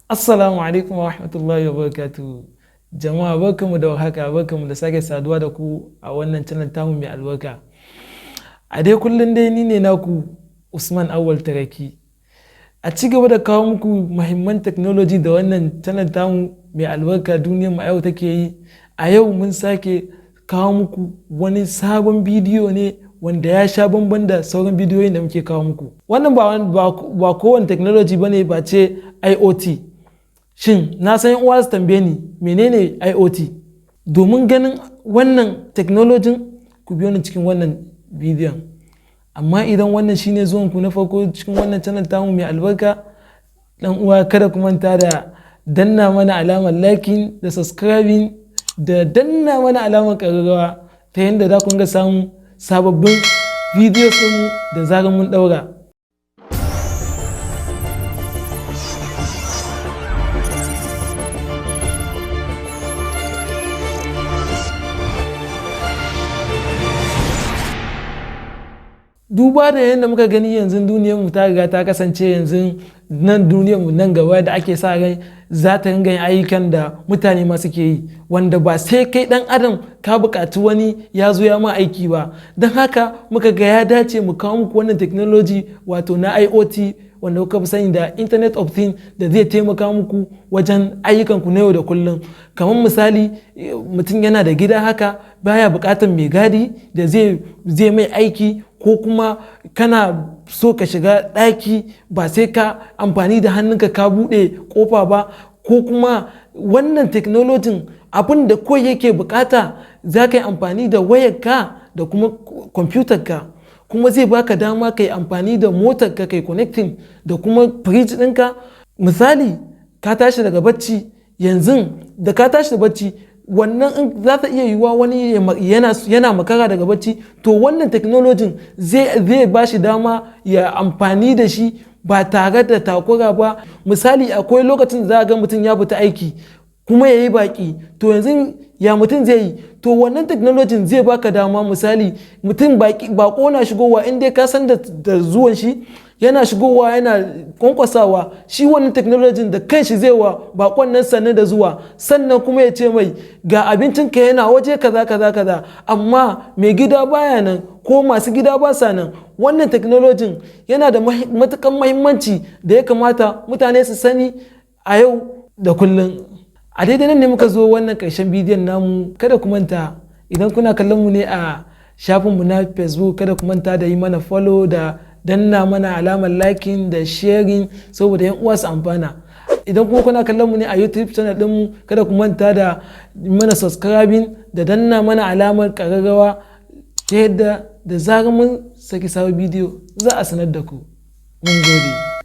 Assalamu alaikum wa rahmatullahi wa barakatuhu. Jama'a barkamu da warhaka, barkamu da sake saduwa da ku a wannan channel tamu mai albarka. A dai kullum dai ni ne naku Usman Awwal Taraki. A ci gaba da kawo muku muhimman technology da wannan channel tamu mai albarka duniyar mu yau take yi. A yau mun sake kawo muku wani sabon bidiyo ne wanda ya sha bamban da sauran bidiyoyin da muke kawo muku. Wannan ba kowane technology bane ba ce IoT. Shin na san uwa su tambaye ni menene IoT? Domin ganin wannan technology ku biyo ni cikin wannan bidiyon. Amma idan wannan shine zuwan ku na farko cikin wannan channel tamu mai albarka, dan uwa kada ku manta da danna mana alamar liking da subscribing da danna mana alamar ƙararrawa ta yadda za ku ga samun sababbin videos ɗinmu da zarar mun ɗaura. Duba da yadda muka gani yanzu duniyarmu ta riga ta kasance yanzu nan duniyarmu nan gaba da ake sa rai za ta ringa yin ayyukan da mutane ma suke yi, wanda ba sai kai dan adam ka buƙaci wani ya zo ya ma aiki ba. Don haka muka ga ya dace mu kawo muku wannan technology wato na IoT wanda kuka fi sani da Internet of Things, da zai taimaka muku wajen ayyukanku na yau da kullum. Kamar misali mutum yana da gida haka baya buƙatar mai gadi da zai mai aiki, ko kuma kana so ka shiga ɗaki ba sai ka amfani da hannunka ka buɗe ƙofa ba, ko kuma wannan technology abin da kawai yake bukata za ka yi amfani da wayarka da kuma kwamfutarka, kuma zai baka dama ka yi amfani da motarka kai connecting da kuma fridge ɗinka. Misali ka tashi daga bacci, yanzu da ka tashi da bacci wannan in za ta iya yiwuwa wani yana makara daga bacci, to wannan technology zai ba shi dama ya amfani da shi ba tare da takura ba. Misali akwai lokacin da za a ga mutum ya fita aiki kuma ya yi baki, to yanzu ya mutum zai yi? To wannan technology zai baka dama, misali mutum bako na shigowa, in dai ka san da zuwan shi yana shigowa yana kwankwasawa, shi wannan technology da kanshi zai wa bakon nan sannan da zuwa, sannan kuma ya ce mai ga abincinka yana waje kaza kaza kaza, amma mai gida baya nan ko masu gida ba sa nan. Wannan technology yana da matukan muhimmanci da ya kamata mutane su sani a yau da kullum. A daidai nan ne muka zo wannan ƙarshen bidiyon namu. Kada ku manta, idan kuna kallon mu ne a shafinmu na Facebook, kada ku manta da yi mana follow da danna mana alamar liking da sharing saboda yan uwa su amfana. Idan kuma kuna kallon mu ne a YouTube channel ɗinmu, kada ku manta da mana subscribing da danna mana alamar ƙararrawa ta yadda da zarar mun saki sabon bidiyo za a sanar da ku. Mun gode.